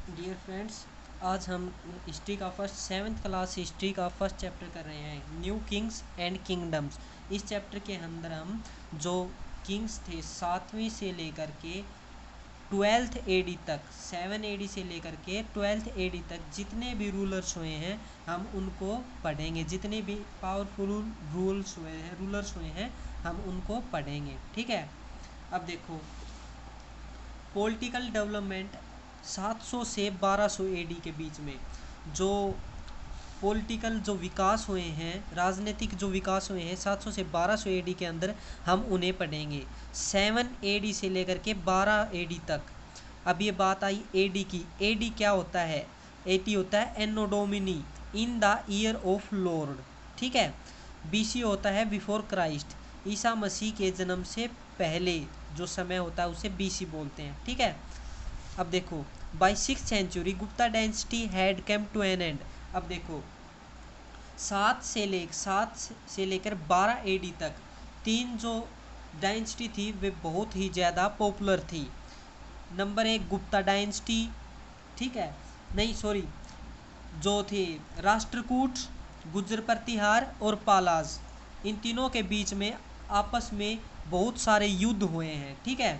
Dear friends, आज हम history का फर्स्ट 7th क्लास हिस्ट्री का फर्स्ट चैप्टर कर रहे हैं, न्यू किंग्स एंड किंगडम्स। इस चैप्टर के अंदर हम जो किंग्स थे 7वीं से लेकर के 12th एडी तक, 7 एडी से लेकर के 12th एडी तक जितने भी रूलर्स हुए हैं हम उनको पढ़ेंगे। जितने भी पावरफुल रूलर्स हुए हैं हम उनको पढ़ेंगे। ठीक है, अब देखो पॉलिटिकल डेवलपमेंट 700 से 1200 एडी के बीच में जो पॉलिटिकल जो विकास हुए हैं, राजनीतिक जो विकास हुए हैं 700 से 1200 एडी के अंदर हम उन्हें पढ़ेंगे। 7 एडी से लेकर के 12 एडी तक। अब ये बात आई एडी की। एडी क्या होता है? एडी होता है anno Domini, in the year of lord. ठीक है। बीसी होता है बिफोर क्राइस्ट, ईसा मसीह के जन्म से पहले जो समय होता है उसे बीसी बोलते हैं। ठीक है। अब देखो by 6th century Gupta dynasty had come to an end. अब देखो 7 से लेकर 12 एडी तक तीन जो डायनेस्टी थी वे बहुत ही ज़्यादा पॉपुलर थी। नंबर 1 गुप्ता डायनेस्टी, ठीक है, नहीं सॉरी, जो थे राष्ट्रकूट, गुर्जर प्रतिहार और पालाज। इन तीनों के बीच में आपस में बहुत सारे युद्ध हुए हैं। ठीक है,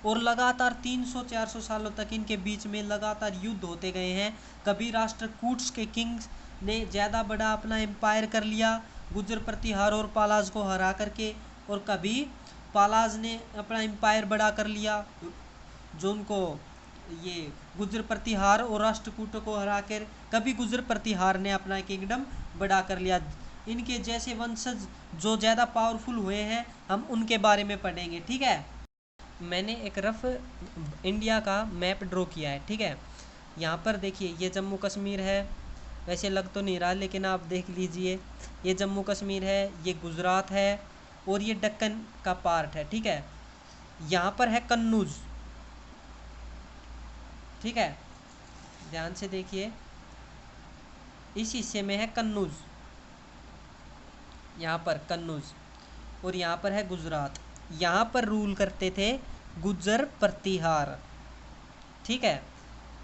और लगातार 300-400 सालों तक इनके बीच में लगातार युद्ध होते गए हैं। कभी राष्ट्रकूट्स के किंग्स ने ज़्यादा बड़ा अपना एम्पायर कर लिया गुर्जर प्रतिहार और पालाज को हरा करके, और कभी पालाज ने अपना एम्पायर बड़ा कर लिया जो उनको ये गुर्जर प्रतिहार और राष्ट्रकूटों को हरा कर, कभी गुर्जर प्रतिहार ने अपना किंगडम बड़ा कर लिया। इनके जैसे वंशज जो ज़्यादा पावरफुल हुए हैं हम उनके बारे में पढ़ेंगे। ठीक है, मैंने एक रफ इंडिया का मैप ड्रॉ किया है। ठीक है, यहाँ पर देखिए ये जम्मू कश्मीर है, वैसे लग तो नहीं रहा लेकिन आप देख लीजिए, ये जम्मू कश्मीर है, ये गुजरात है और ये दक्कन का पार्ट है। ठीक है, यहाँ पर है कन्नौज। ठीक है, ध्यान से देखिए, इस हिस्से में है कन्नौज, यहाँ पर कन्नौज, और यहाँ पर है गुजरात। यहाँ पर रूल करते थे गुर्जर प्रतिहार। ठीक है,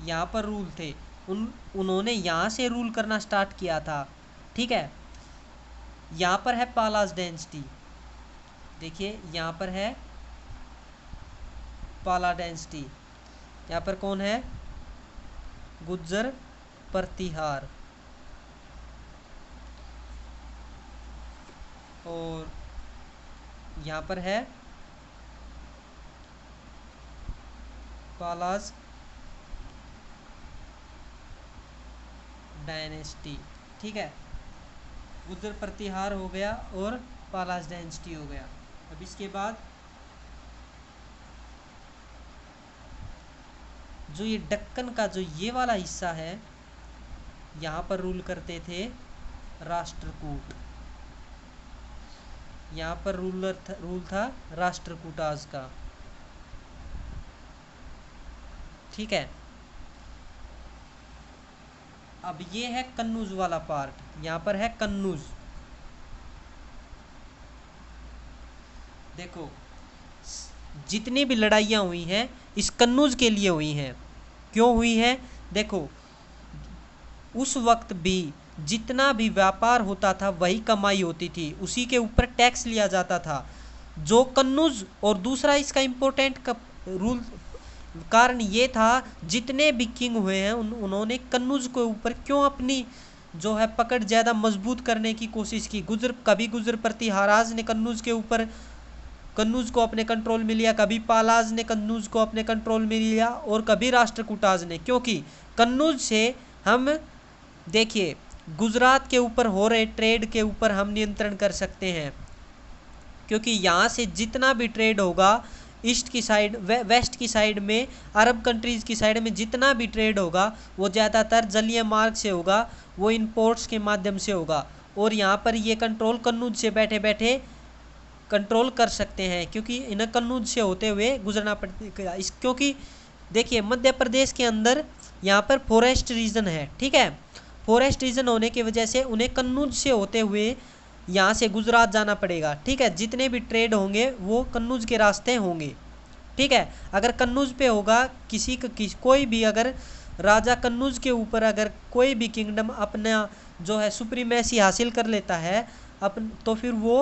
यहाँ पर रूल थे, उन्होंने यहाँ से रूल करना स्टार्ट किया था। ठीक है, यहाँ पर है पालाज डायनेस्टी, देखिए यहाँ पर है पाला डायनेस्टी। यहाँ पर कौन है? गुर्जर प्रतिहार। और यहाँ पर है पालाज डायनेस्टी। ठीक है, गुर्जर प्रतिहार हो गया और पालाज डायनेस्टी हो गया। अब इसके बाद जो ये दक्कन का जो ये वाला हिस्सा है, यहाँ पर रूल करते थे राष्ट्रकूट। यहाँ पर रूल था राष्ट्रकूटाज का। ठीक है, अब ये है कन्नौज वाला पार्ट, यहाँ पर है कन्नौज। देखो जितनी भी लड़ाइयाँ हुई हैं इस कन्नौज के लिए हुई हैं। क्यों हुई है? देखो उस वक्त भी जितना भी व्यापार होता था वही कमाई होती थी, उसी के ऊपर टैक्स लिया जाता था। जो कन्नौज, और दूसरा इसका इम्पोर्टेंट रूल कारण ये था जितने भी किंग हुए हैं उन्होंने कन्नौज के ऊपर क्यों अपनी जो है पकड़ ज़्यादा मजबूत करने की कोशिश की। कभी गुर्जर प्रतिहाराज ने कन्नौज के ऊपर, कन्नौज को अपने कंट्रोल में लिया, कभी पालाज ने कन्नौज को अपने कंट्रोल में लिया, और कभी राष्ट्रकूटाज ने। क्योंकि कन्नौज से हम देखिए गुजरात के ऊपर हो रहे ट्रेड के ऊपर हम नियंत्रण कर सकते हैं, क्योंकि यहाँ से जितना भी ट्रेड होगा ईस्ट की साइड, वेस्ट की साइड में, अरब कंट्रीज़ की साइड में जितना भी ट्रेड होगा वो ज़्यादातर जलीय मार्ग से होगा, वो इंपोर्ट्स के माध्यम से होगा। और यहाँ पर ये कंट्रोल कन्नौज से बैठे बैठे कंट्रोल कर सकते हैं, क्योंकि इन्हें कन्नौज से होते हुए गुजरना पड़ता। क्योंकि देखिए मध्य प्रदेश के अंदर यहाँ पर फॉरेस्ट रीजन है। ठीक है, फॉरेस्ट रीजन होने की वजह से उन्हें कन्नौज से होते हुए यहाँ से गुजरात जाना पड़ेगा। ठीक है, जितने भी ट्रेड होंगे वो कन्नौज के रास्ते होंगे। ठीक है। अगर कन्नौज पे होगा कोई भी अगर राजा कन्नौज के ऊपर अगर कोई भी किंगडम अपना जो है सुप्रीमेसी हासिल कर लेता है तो फिर वो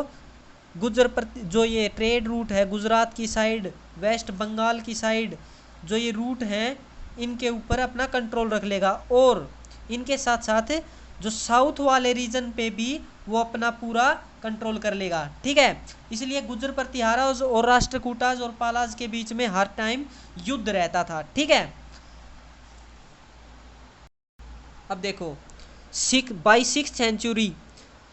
जो ये ट्रेड रूट है गुजरात की साइड, वेस्ट बंगाल की साइड जो ये रूट हैं इनके ऊपर अपना कंट्रोल रख लेगा, और इनके साथ साथ जो साउथ वाले रीजन पे भी वो अपना पूरा कंट्रोल कर लेगा। ठीक है, इसलिए गुर्जर प्रतिहाराज और राष्ट्रकूटाज और पालाज के बीच में हर टाइम युद्ध रहता था। ठीक है, अब देखो बाई 6th सेंचुरी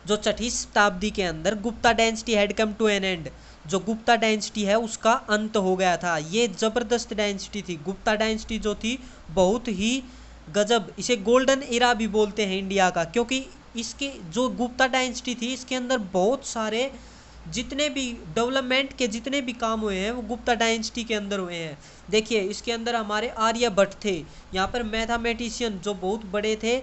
जो 6ठी शताब्दी के अंदर Gupta dynasty had come to an end, जो गुप्ता डायनेस्टी है उसका अंत हो गया था। ये जबरदस्त डायनेस्टी थी। गुप्ता डायनेस्टी जो थी बहुत ही गजब, इसे गोल्डन इरा भी बोलते हैं इंडिया का, क्योंकि इसके जो गुप्ता डायनेस्टी थी इसके अंदर बहुत सारे जितने भी डेवलपमेंट के जितने भी काम हुए हैं वो गुप्ता डायनेस्टी के अंदर हुए हैं। देखिए इसके अंदर हमारे आर्यभट्ट थे, यहाँ पर मैथमेटिशियन जो बहुत बड़े थे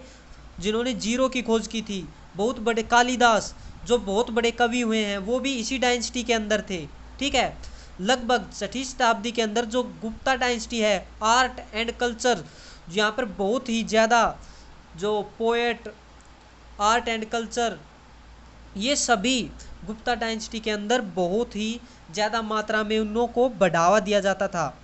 जिन्होंने जीरो की खोज की थी, बहुत बड़े कालिदास जो बहुत बड़े कवि हुए हैं वो भी इसी डायनेस्टी के अंदर थे। ठीक है, लगभग 6ठी शताब्दी के अंदर जो गुप्ता डायनेस्टी है आर्ट एंड कल्चर, यहाँ पर बहुत ही ज़्यादा जो पोएट आर्ट एंड कल्चर ये सभी गुप्ता डायनेस्टी के अंदर बहुत ही ज़्यादा मात्रा में उन को बढ़ावा दिया जाता था।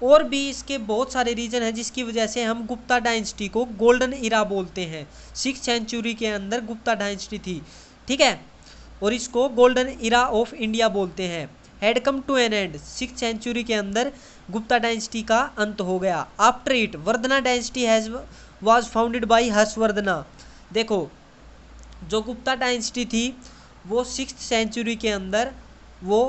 और भी इसके बहुत सारे रीजन हैं जिसकी वजह से हम गुप्ता डायनेस्टी को गोल्डन इरा बोलते हैं। 6th सेंचुरी के अंदर गुप्ता डायनेस्टी थी। ठीक है, और इसको गोल्डन इरा ऑफ इंडिया बोलते हैं। Had come to an end, 6th century के अंदर गुप्ता डायनेस्टी का अंत हो गया। After it Vardhana dynasty was founded by Harshavardhana. देखो जो गुप्ता डायनेस्टी थी वो 6th सेंचुरी के अंदर वो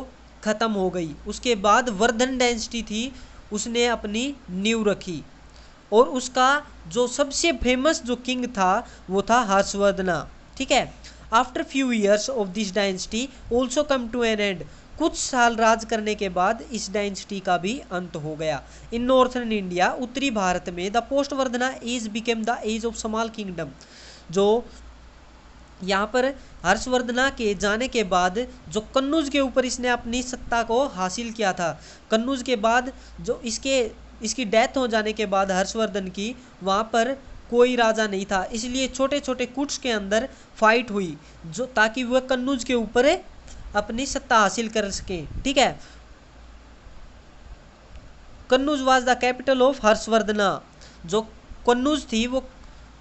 ख़त्म हो गई। उसके बाद वर्धन डायनेस्टी थी उसने अपनी नींव रखी, और उसका जो सबसे फेमस जो किंग था वो था हर्षवर्धना। ठीक है, after few years of this dynasty also come to an end, कुछ साल राज करने के बाद इस डायनेस्टी का भी अंत हो गया। इन नॉर्थर्न इंडिया, उत्तरी भारत में the post Vardhana age became the age of small kingdom. जो यहाँ पर हर्षवर्धना के जाने के बाद जो कन्नौज के ऊपर इसने अपनी सत्ता को हासिल किया था, कन्नौज के बाद जो इसकी डेथ हो जाने के बाद हर्षवर्धन की, वहाँ पर कोई राजा नहीं था, इसलिए छोटे छोटे कुट्स के अंदर फाइट हुई जो ताकि वह कन्नौज के ऊपर अपनी सत्ता हासिल कर सके। ठीक है, Kannauj was the capital of Harshavardhana. जो कन्नौज थी वो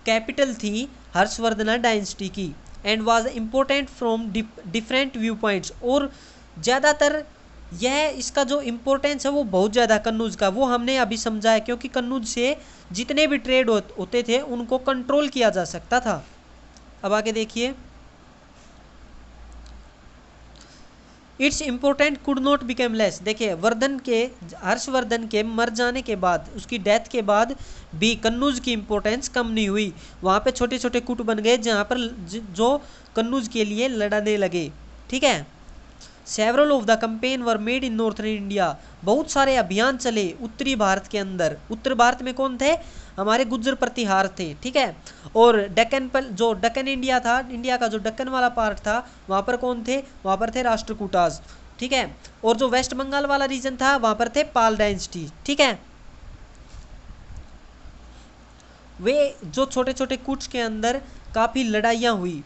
कैपिटल थी हर्षवर्धना डायनेस्टी की, and was important from different view points, और ज़्यादातर यह इसका जो इम्पोर्टेंस है वो बहुत ज़्यादा कन्नौज का वो हमने अभी समझा है, क्योंकि कन्नौज से जितने भी ट्रेड होते थे उनको कंट्रोल किया जा सकता था। अब आगे देखिए, it's important could not become less. देखिए हर्षवर्धन के मर जाने के बाद, उसकी डेथ के बाद भी कन्नौज की इम्पोर्टेंस कम नहीं हुई। वहाँ पे छोटे छोटे कूट बन गए जहाँ पर जो कन्नौज के लिए लड़ने लगे। ठीक है, several of the campaign were made in northern India, बहुत सारे अभियान चले उत्तरी भारत के अंदर। उत्तर भारत में कौन थे? हमारे गुर्जर प्रतिहार थे। ठीक है, और डेक्कन पर जो डेक्कन इंडिया था, इंडिया का जो डेक्कन वाला पार्ट था वहाँ पर कौन थे? वहाँ पर थे राष्ट्रकूटाज। ठीक है, और जो वेस्ट बंगाल वाला रीजन था वहाँ पर थे पाल डायनेस्टी। ठीक है, वे जो छोटे छोटे कूट्स के अंदर काफ़ी लड़ाइयाँ हुई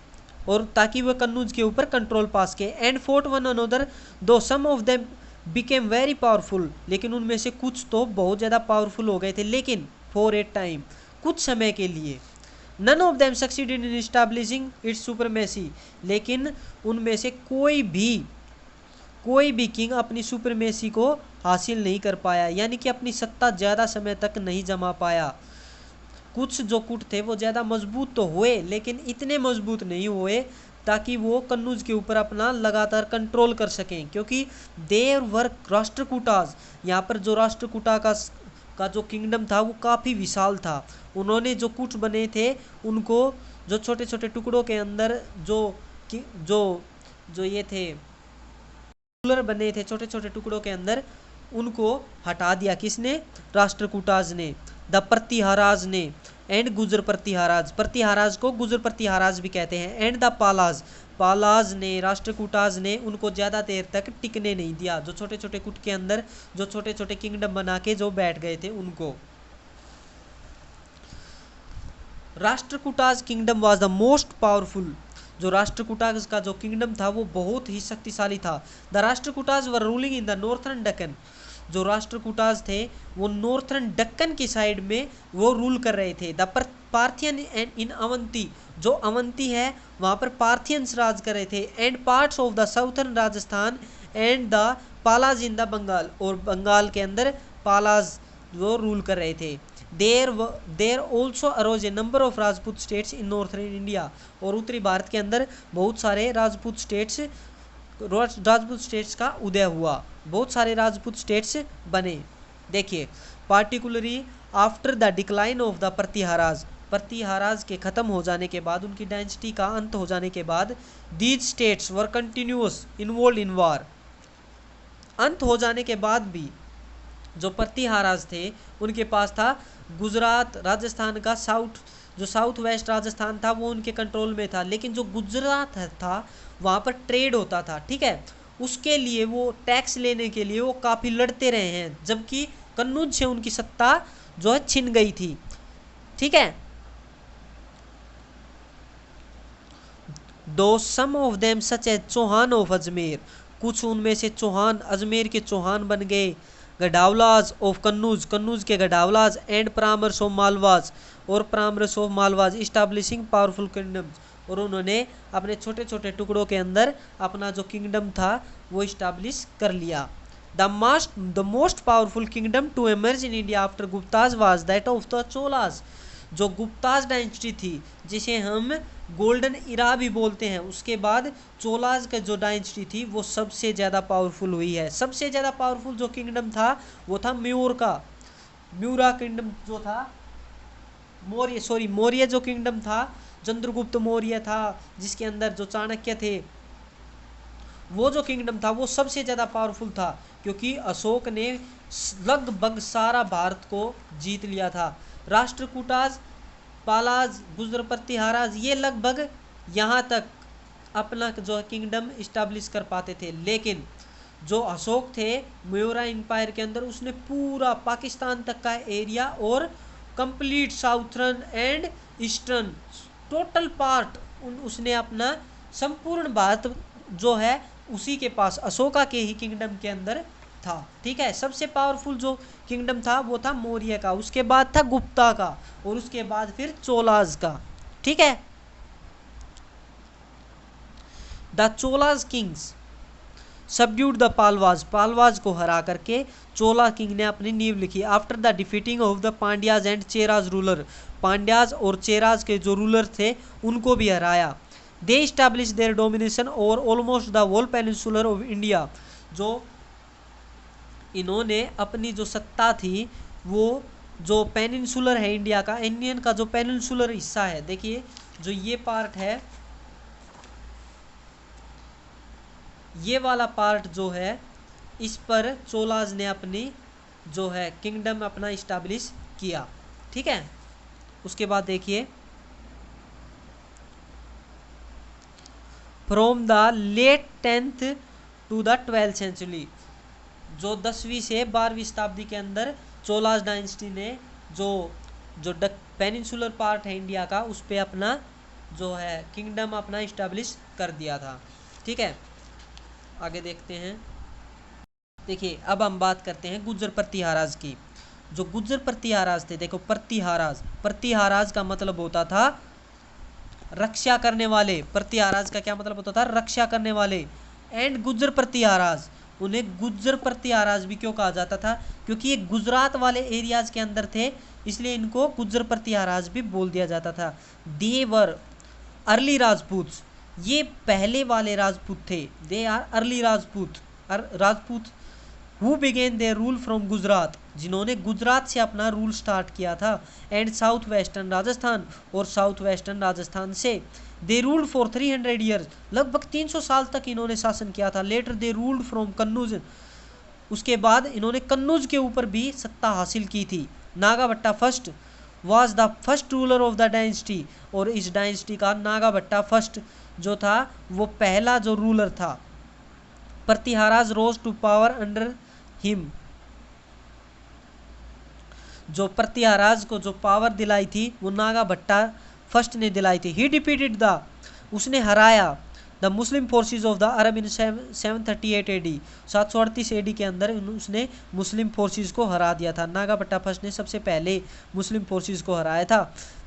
और ताकि वह कन्नौज के ऊपर कंट्रोल पास के, and fort one another though some of them became very powerful, लेकिन उनमें से कुछ तो बहुत ज़्यादा पावरफुल हो गए थे, लेकिन फॉर ए टाइम, कुछ समय के लिए। None of them succeeded in establishing its supremacy, लेकिन उनमें से कोई भी किंग अपनी सुपरमेसी को हासिल नहीं कर पाया, यानी कि अपनी सत्ता ज़्यादा समय तक नहीं जमा पाया। कुछ जो कुट थे वो ज़्यादा मजबूत तो हुए लेकिन इतने मजबूत नहीं हुए ताकि वो कन्नौज के ऊपर अपना लगातार कंट्रोल कर सकें, क्योंकि देर वर राष्ट्रकूटाज, यहाँ पर जो राष्ट्रकूटा का जो किंगडम था वो काफ़ी विशाल था। उन्होंने जो कुट बने थे उनको जो छोटे छोटे टुकड़ों के अंदर जो ये थे रूलर बने थे छोटे छोटे टुकड़ों के अंदर, उनको हटा दिया। किसने? राष्ट्रकूटाज ने, द प्रतिहाराज ने। एंड गुजर प्रतिहाराज, प्रतिहाराज को गुजर प्रतिहाराज भी कहते हैं, एंड द पालाज, पालाज ने, राष्ट्रकूटाज ने उनको ज़्यादा देर तक टिकने नहीं दिया, जो छोटे छोटे कुट के अंदर जो छोटे छोटे किंगडम बना के जो बैठ गए थे उनको। Rashtrakutas kingdom was the most powerful, जो राष्ट्रकूटाज का जो किंगडम था वो बहुत ही शक्तिशाली था। The Rashtrakutas were ruling in the northern Deccan, जो राष्ट्रकूटाज थे वो नॉर्थर्न डक्कन की साइड में वो रूल कर रहे थे। The Parthian and in Avanti, जो अवंती है वहाँ पर पार्थियंस राज कर रहे थे, and parts of the southern Rajasthan and the Palas in the Bengal, और बंगाल के अंदर पालाज वो रूल कर रहे थे। There also arose a number of Rajput states in northern India, और उत्तरी भारत के अंदर बहुत सारे राजपूत स्टेट्स का उदय हुआ, बहुत सारे राजपूत स्टेट्स बने। देखिए particularly after the decline of the Pratiharas, Pratiharas के ख़त्म हो जाने के बाद, उनकी डायनेस्टी का अंत हो जाने के बाद, these states were continuous involve in war, अंत हो जाने के बाद भी जो प्रतिहाराज थे उनके पास था गुजरात, राजस्थान का जो साउथ वेस्ट राजस्थान था वो उनके कंट्रोल में था, लेकिन जो गुजरात था वहाँ पर ट्रेड होता था, ठीक है, उसके लिए वो टैक्स लेने के लिए वो काफ़ी लड़ते रहे हैं, जबकि कन्नौज से उनकी सत्ता जो है छिन गई थी, ठीक है। Though some of them such as Chauhan of Ajmer, कुछ उनमें से चौहान, अजमेर के चौहान बन गए। गडावलाज ऑफ कन्नौज, कन्नौज के गडावलाज, एंड परामर्श ऑफ मालवाज, और परामर्श ऑफ मालवाज, इस्टेब्लिशिंग पावरफुल किंगडम्स, और उन्होंने अपने छोटे छोटे टुकड़ों के अंदर अपना जो किंगडम था वो इस्टेब्लिश कर लिया। The most powerful kingdom to emerge in India after Guptas was that of the Cholas, जो गुप्ताज डायनेस्टी थी जिसे हम गोल्डन इरा भी बोलते हैं, उसके बाद चोलाज का जो डायनेस्टी थी वो सबसे ज़्यादा पावरफुल हुई है। सबसे ज़्यादा पावरफुल जो किंगडम था वो था म्यूर का, म्यूरा किंगडम जो था, मौर्य जो किंगडम था, चंद्रगुप्त मौर्य था जिसके अंदर जो चाणक्य थे, वो जो किंगडम था वो सबसे ज़्यादा पावरफुल था, क्योंकि अशोक ने लगभग सारा भारत को जीत लिया था। राष्ट्रकूटाज, पालाज, गुजर प्रतिहाराज ये लगभग यहाँ तक अपना जो किंगडम इस्टेब्लिश कर पाते थे, लेकिन जो अशोक थे मयूरा एम्पायर के अंदर उसने पूरा पाकिस्तान तक का एरिया और complete southern and eastern total part उसने अपना संपूर्ण भारत जो है उसी के पास अशोका के ही किंगडम के अंदर था, ठीक है। सबसे पावरफुल जो किंगडम था वो था मौर्य का, उसके बाद था गुप्ता का, और उसके बाद फिर चोलाज का, ठीक है। The Cholas kings subdued the Pallavas, Pallavas को हरा करके चोला किंग ने अपनी नींव लिखी। After the defeating of the Pandyas and Cheras ruler, Pandyas और चेराज के जो रूलर थे उनको भी हराया। They establish their domination over almost the whole peninsular of India, जो इन्होंने अपनी जो सत्ता थी वो जो पेनिनसुलर है इंडिया का, इंडियन का जो पेनिनसुलर हिस्सा है, देखिए जो ये पार्ट है, ये वाला पार्ट जो है इस पर चोलाज ने अपनी जो है किंगडम अपना इस्टेब्लिश किया, ठीक है। उसके बाद देखिए from the late 10th to the 12th century, जो 10वीं से 12वीं शताब्दी के अंदर चोलाज डायनेस्टी ने जो पेनिनसुलर पार्ट है इंडिया का उस पर अपना जो है किंगडम अपना इस्टेब्लिश कर दिया था, ठीक है। आगे देखते हैं। देखिए अब हम बात करते हैं गुज्जर प्रतिहाराज की। जो गुज्जर प्रतिहाराज थे, देखो प्रतिहाराज, प्रतिहाराज का मतलब होता था रक्षा करने वाले, प्रतिहाराज का क्या मतलब होता था, रक्षा करने वाले। एंड गुज्जर प्रतिहाराज, उन्हें गुज्जर प्रतिहाराज भी क्यों कहा जाता था, क्योंकि ये गुजरात वाले एरियाज के अंदर थे, इसलिए इनको गुज्जर प्रतिहाराज भी बोल दिया जाता था। देवर अर्ली राजपूत, ये पहले वाले राजपूत थे, they are early Rajput who began their rule from Gujarat, जिन्होंने गुजरात से अपना रूल स्टार्ट किया था। एंड साउथ वेस्टर्न राजस्थान, और साउथ वेस्टर्न राजस्थान से दे रूल्ड फॉर 300 ईयर्स, लगभग 300 साल तक इन्होंने शासन किया था। Later they ruled from Kannauj, उसके बाद इन्होंने कन्नौज के ऊपर भी सत्ता हासिल की थी। Nagabhata first was the first ruler of the dynasty, और इस डायनेस्टी का नागाभट्टा फर्स्ट जो था वो पहला जो रूलर था। प्रतिहाराज रोज टू पावर अंडर हिम, जो प्रतिहाराज को जो पावर दिलाई थी वो नागाभट्टा फर्स्ट ने दिलाई थी। ही डिफीटेड द, उसने हराया the Muslim forces of the Arab in 738 AD, 738 AD के अंदर उसने मुस्लिम फोर्सेज को हरा दिया था। नागाभट्टा फर्स्ट ने सबसे पहले मुस्लिम फोर्सेज को हराया था।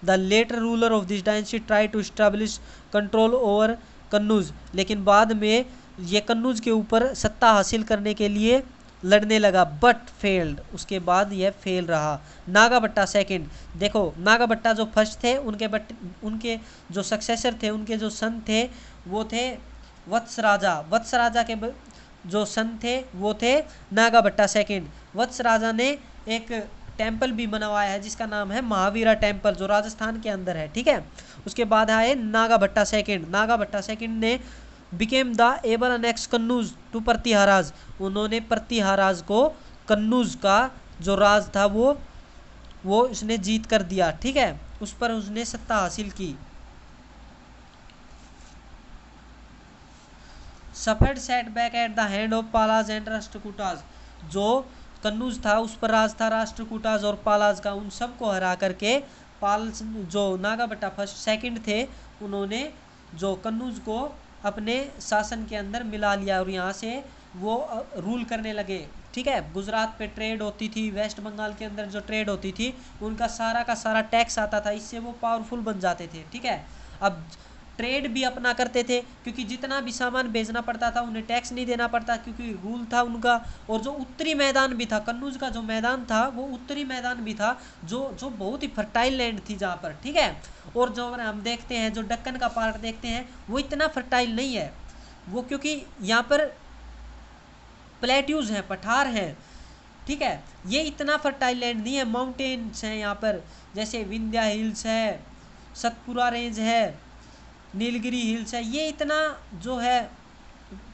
The later ruler of this dynasty try to establish control over Kannauj, लेकिन बाद में ये कन्नूज के ऊपर सत्ता हासिल करने के लिए लड़ने लगा, बट फेल्ड, उसके बाद यह फेल रहा। नागाभट्टा सेकंड, देखो नागाभट्टा जो फर्स्ट थे उनके जो सक्सेसर थे, उनके जो सन थे वो थे वत्स राजा। वत्स राजा के जो सन थे वो थे नागाभट्टा सेकंड। वत्स राजा ने एक टेम्पल भी बनवाया है जिसका नाम है महावीरा टेम्पल, जो राजस्थान के अंदर है, ठीक है। उसके बाद आए नागाभट्टा सेकंड। नागाभट्टा सेकंड ने became the able annex Kannauj to Pratiharas, उन्होंने प्रतिहाराज को कन्नूज का जो राज था वो उसने जीत कर दिया, ठीक है, उस पर उसने सत्ता हासिल की। Suffered setback at the hand of Palas and Rashtrakutas, जो कन्नूज था उस पर राज था राष्ट्रकूटाज और पालाज का, उन सबको हरा करके पाल जो नागाभट्टा फर्स्ट सेकंड थे उन्होंने जो कन्नूज को अपने शासन के अंदर मिला लिया और यहाँ से वो रूल करने लगे, ठीक है। गुजरात पे ट्रेड होती थी, वेस्ट बंगाल के अंदर जो ट्रेड होती थी उनका सारा का सारा टैक्स आता था, इससे वो पावरफुल बन जाते थे, ठीक है। अब ट्रेड भी अपना करते थे क्योंकि जितना भी सामान भेजना पड़ता था उन्हें टैक्स नहीं देना पड़ता क्योंकि रूल था उनका। और जो उत्तरी मैदान भी था, कन्नूज का जो मैदान था वो उत्तरी मैदान भी था जो बहुत ही फर्टाइल लैंड थी जहाँ पर, ठीक है। और जो हम देखते हैं जो दक्कन का पार्ट देखते हैं वो इतना फर्टाइल नहीं है, वो क्योंकि यहाँ पर प्लेट्यूज हैं, पठार हैं, ठीक है। ये इतना फर्टाइल लैंड नहीं है, माउंटेन्स हैं यहाँ पर, जैसे विंध्या हिल्स है, सतपुरा रेंज है, नीलगिरी हिल्स है, ये इतना जो है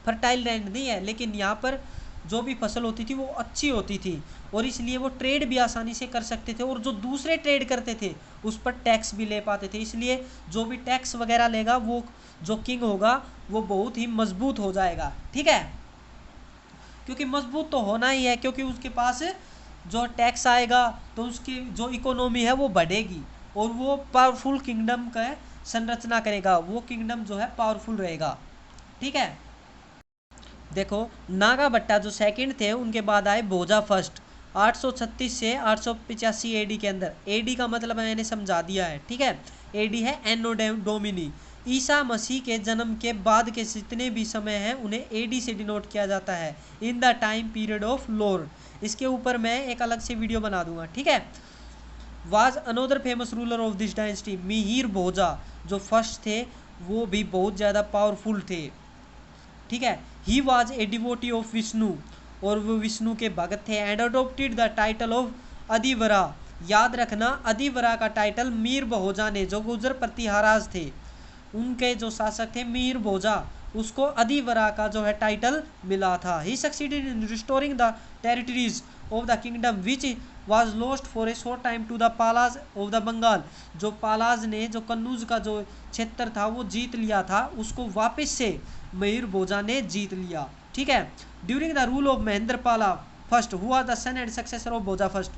फर्टाइल लैंड नहीं है। लेकिन यहाँ पर जो भी फसल होती थी वो अच्छी होती थी और इसलिए वो ट्रेड भी आसानी से कर सकते थे और जो दूसरे ट्रेड करते थे उस पर टैक्स भी ले पाते थे। इसलिए जो भी टैक्स वगैरह लेगा वो जो किंग होगा वो बहुत ही मजबूत हो जाएगा, ठीक है। क्योंकि मजबूत तो होना ही है, क्योंकि उसके पास जो टैक्स आएगा तो उसकी जो इकोनॉमी है वो बढ़ेगी और वो पावरफुल किंगडम का संरचना करेगा, वो किंगडम जो है पावरफुल रहेगा, ठीक है। देखो नागाभट्टा जो सेकंड थे उनके बाद आए भोजा फर्स्ट 836 से 885 AD के अंदर। AD का मतलब मैंने समझा दिया है, ठीक है। AD है एनो डोमिनी, ईसा मसीह के जन्म के बाद के जितने भी समय हैं उन्हें AD से डिनोट किया जाता है, in the time period of Lord. इसके ऊपर मैं एक अलग से वीडियो बना दूंगा, ठीक है। Was another famous ruler of this dynasty, Mihir Bhoja जो फर्स्ट थे वो भी बहुत ज़्यादा पावरफुल थे, ठीक है। He was a devotee of Vishnu, और वो विष्णु के भक्त थे। And adopted the title of Adivaraha, याद रखना अधिवरा का टाइटल मीर भोजा ने, जो गुजर प्रतिहाराज थे उनके जो शासक थे मीर भोजा, उसको अधिवरा का जो है टाइटल मिला था। He succeeded in restoring the territories of the kingdom which was lost for a short time to the Palas of the Bengal, जो पालाज ने जो कन्नूज का जो क्षेत्र था वो जीत लिया था उसको वापस से मयूर भोजा ने जीत लिया, ठीक है। During the rule of Mahendra Pala first हुआ the son and successor of Bhoja first,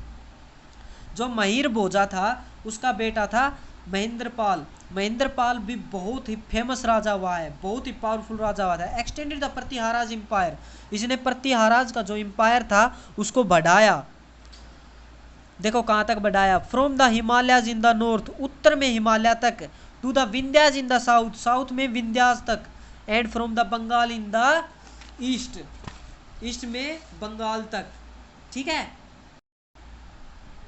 जो महीर भोजा था उसका बेटा था महेंद्र पाल। महेंद्र पाल भी बहुत ही फेमस राजा हुआ है, बहुत ही पावरफुल राजा हुआ था। एक्सटेंडेड द प्रतिहाराज एम्पायर, इसने प्रतिहाराज का जो एम्पायर था उसको बढ़ाया। देखो कहाँ तक बढ़ाया, from the Himalayas in the north, उत्तर में हिमालय तक, to the Vindhyas in the south, south में विंध्याज तक, and from the Bengal in the east, east में बंगाल तक, ठीक है,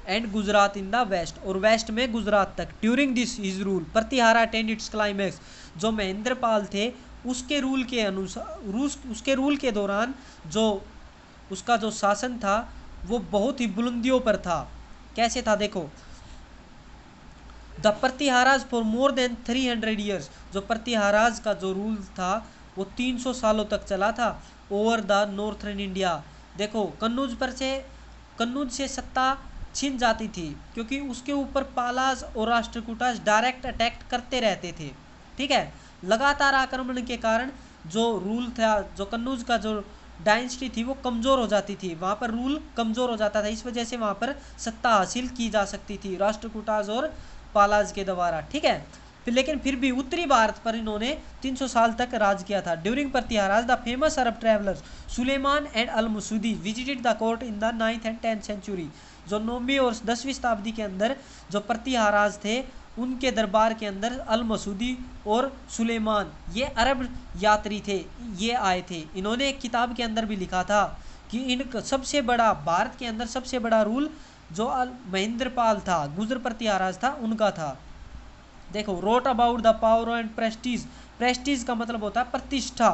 and Gujarat in the west, और वेस्ट में गुजरात तक। During this his rule Pratihara attend its climax, जो महेंद्र पाल थे उसके रूल के अनुसार उसके रूल के दौरान जो उसका जो शासन था वो बहुत ही बुलंदियों पर था। कैसे था देखो, the Pratiharas for more than 300 years, जो प्रतिहाराज का जो रूल था वो 300 सालों तक चला था ओवर द नॉर्थर्न इंडिया। देखो कन्नूज से सत्ता छिन जाती थी, क्योंकि उसके ऊपर पालाज और राष्ट्रकूटाज डायरेक्ट अटैक करते रहते थे। ठीक है, लगातार आक्रमण के कारण जो रूल था, जो कन्नौज का जो डायनेस्टी थी वो कमज़ोर हो जाती थी, वहाँ पर रूल कमज़ोर हो जाता था। इस वजह से वहाँ पर सत्ता हासिल की जा सकती थी राष्ट्रकूटाज और पालाज के द्वारा। ठीक है, लेकिन फिर भी उत्तरी भारत पर इन्होंने 300 साल तक राज किया था। During Pratiharas the famous Arab travellers Sulaiman and Al Masudi visited the court in the 9th and 10th century. जो 9वीं और 10वीं शताब्दी के अंदर जो प्रतिहाराज थे, उनके दरबार के अंदर अल मसूदी और सुलेमान, ये अरब यात्री थे, ये आए थे। इन्होंने एक किताब के अंदर भी लिखा था कि इन सबसे बड़ा भारत के अंदर सबसे बड़ा रूल जो महेंद्रपाल था, गुजर प्रतिहाराज था, उनका था। देखो, wrote about the power and prestige. Prestige का मतलब होता है प्रतिष्ठा,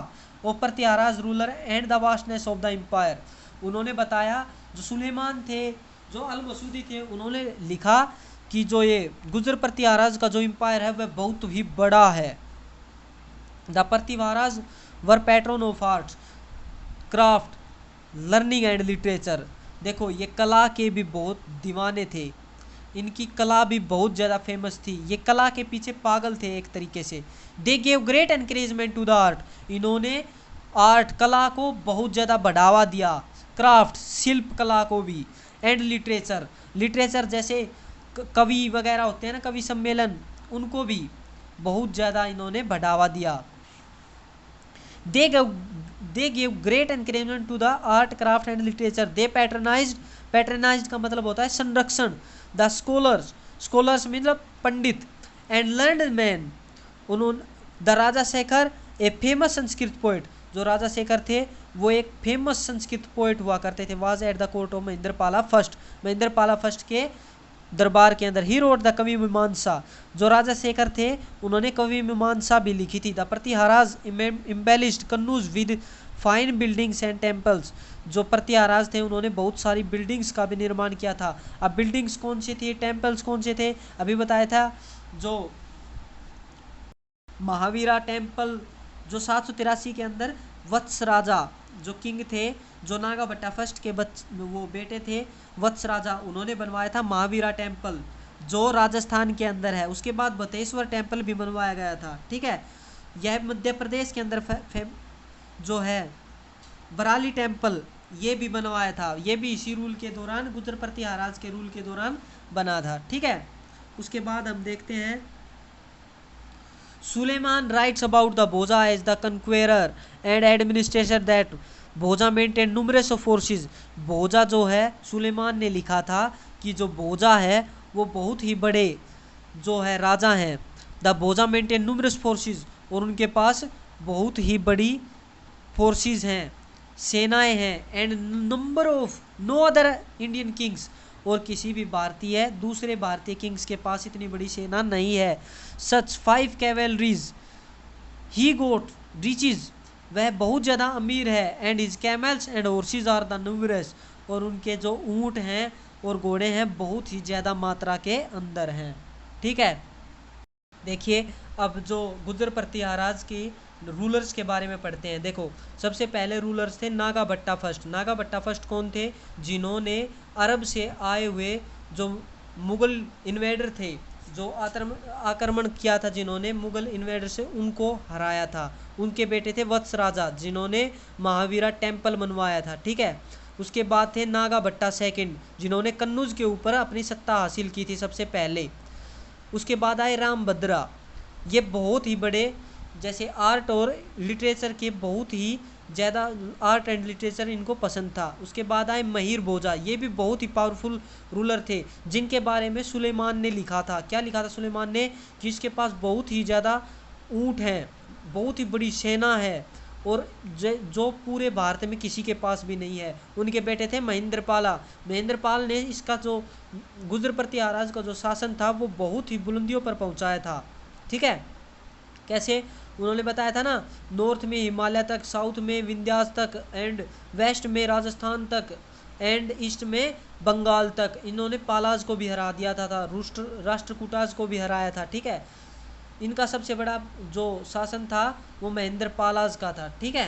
और Pratiharas ruler and the vastness of the empire. उन्होंने बताया, जो सुलेमान थे, जो अल मसूदी थे, उन्होंने लिखा कि जो ये गुजर प्रतिहाराज का जो एम्पायर है वह बहुत ही बड़ा है। The Pratiharas were patron of arts, craft, learning and literature. देखो, ये कला के भी बहुत दीवाने थे, इनकी कला भी बहुत ज़्यादा फेमस थी, ये कला के पीछे पागल थे एक तरीके से। They gave great encouragement to the art, इन्होंने आर्ट, कला को बहुत ज़्यादा बढ़ावा दिया, क्राफ्ट, शिल्प कला को भी, एंड लिटरेचर, लिटरेचर जैसे कवि वगैरह होते हैं ना, कवि सम्मेलन, उनको भी बहुत ज़्यादा इन्होंने बढ़ावा दिया। They gave great encouragement to the art, craft and literature. They patronised का मतलब होता है संरक्षण। द स्कॉलर्स, स्कॉलर्स मतलब पंडित, एंड लर्नड मैन। उन्होंने the Rajashekhar, a famous Sanskrit poet, जो राजा शेखर थे वो एक फेमस संस्कृत पोइट हुआ करते थे, was at the court of Mahendrapala first, Mahendrapala first के दरबार के अंदर। ही रोट द कवि मीमांसा, जो राजा शेखर थे उन्होंने कवि मीमांसा भी लिखी थी। The Pratiharas embellished Kannauj with fine buildings and temples, जो प्रतिहाराज थे उन्होंने बहुत सारी बिल्डिंग्स का भी निर्माण किया था। अब बिल्डिंग्स कौन सी थी, टेम्पल्स कौन से थे, अभी बताया था। जो महावीरा टेम्पल, जो 783 के अंदर वत्स राजा जो किंग थे, जो नागाभट्टा फर्स्ट के वो बेटे थे वत्स राजा, उन्होंने बनवाया था महावीरा टेम्पल, जो राजस्थान के अंदर है। उसके बाद बतेश्वर टेम्पल भी बनवाया गया था। ठीक है, यह मध्य प्रदेश के अंदर जो है बराली टेम्पल, ये भी बनवाया था, ये भी इसी रूल के दौरान, गुजर प्रतिहाराज के रूल के दौरान बना था। ठीक है, उसके बाद हम देखते हैं Sulaiman writes about the Bhoja as the conqueror and administrator that Bhoja maintain numerous of forces. Bhoja जो है, सुलेमान ने लिखा था कि जो भोजा है वो बहुत ही बड़े जो है राजा हैं। द भोजा मेंटेन नुमरस फोर्सेस, और उनके पास बहुत ही बड़ी फोर्सेस हैं, सेनाएं हैं, and number of no other Indian kings, और किसी भी भारतीय, दूसरे भारतीय किंग्स के पास इतनी बड़ी सेना नहीं है। सच 5 कैवेलरीज ही गोट रिचेज, वह बहुत ज़्यादा अमीर है। And his camels and horses are the numerous, और उनके जो ऊँट हैं और घोड़े हैं बहुत ही ज़्यादा मात्रा के अंदर हैं। ठीक है, देखिए अब जो गुजर प्रतिहाराज की रूलर्स के बारे में पढ़ते हैं। देखो, सबसे पहले रूलर्स थे नागाभट्टा फर्स्ट। नागाभट्टा फर्स्ट कौन थे, जिन्होंने अरब से आए हुए जो मुग़ल इन्वेडर थे, जो आक्रमण किया था, जिन्होंने मुग़ल इन्वेडर से उनको हराया था, उनके बेटे थे वत्स राजा, जिन्होंने महावीरा टेम्पल बनवाया था। ठीक है, उसके बाद थे नागाभट्टा सेकंड, जिन्होंने कन्नौज के ऊपर अपनी सत्ता हासिल की थी सबसे पहले। उसके बाद आए रामभद्रा, ये बहुत ही बड़े, जैसे आर्ट और लिटरेचर के बहुत ही ज़्यादा आर्ट एंड लिटरेचर इनको पसंद था। उसके बाद आए महिर भोजा, ये भी बहुत ही पावरफुल रूलर थे, जिनके बारे में सुलेमान ने लिखा था। क्या लिखा था सुलेमान ने, जिसके पास बहुत ही ज़्यादा ऊँट हैं, बहुत ही बड़ी सेना है, और जो पूरे भारत में किसी के पास भी नहीं है। उनके बेटे थे महेंद्रपाला। महेंद्रपाल ने इसका जो गुजर प्रतिहाराज का जो शासन था वो बहुत ही बुलंदियों पर पहुंचाया था। ठीक है, कैसे, उन्होंने बताया था ना, नॉर्थ में हिमालय तक, साउथ में विंध्यास तक, एंड वेस्ट में राजस्थान तक, एंड ईस्ट में बंगाल तक। इन्होंने पालाज को भी हरा दिया था राष्ट्रकूटाज को भी हराया था। ठीक है, इनका सबसे बड़ा जो शासन था वो महेंद्रपालाज का था। ठीक है,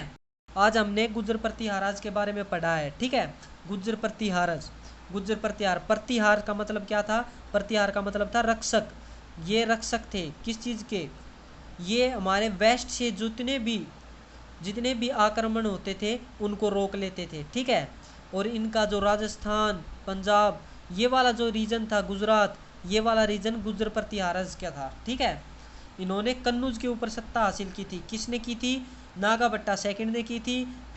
आज हमने गुजर प्रतिहाराज के बारे में पढ़ा है। ठीक है, गुजर प्रतिहाराज गुज्जर प्रतिहार, प्रतिहार का मतलब क्या था, प्रतिहार का मतलब था रक्षक, ये रक्षक थे किस चीज़ के, ये हमारे वेस्ट से जितने भी आक्रमण होते थे उनको रोक लेते थे, ठीक है। और इनका जो राजस्थान, पंजाब, ये वाला जो रीजन था, गुजरात, ये वाला रीजन गुज्जर प्रतिहारज का था, ठीक है। इन्होंने कन्नौज के ऊपर सत्ता हासिल की थी, किसने की थी, नागा भट्टा सेकंड ने की थी।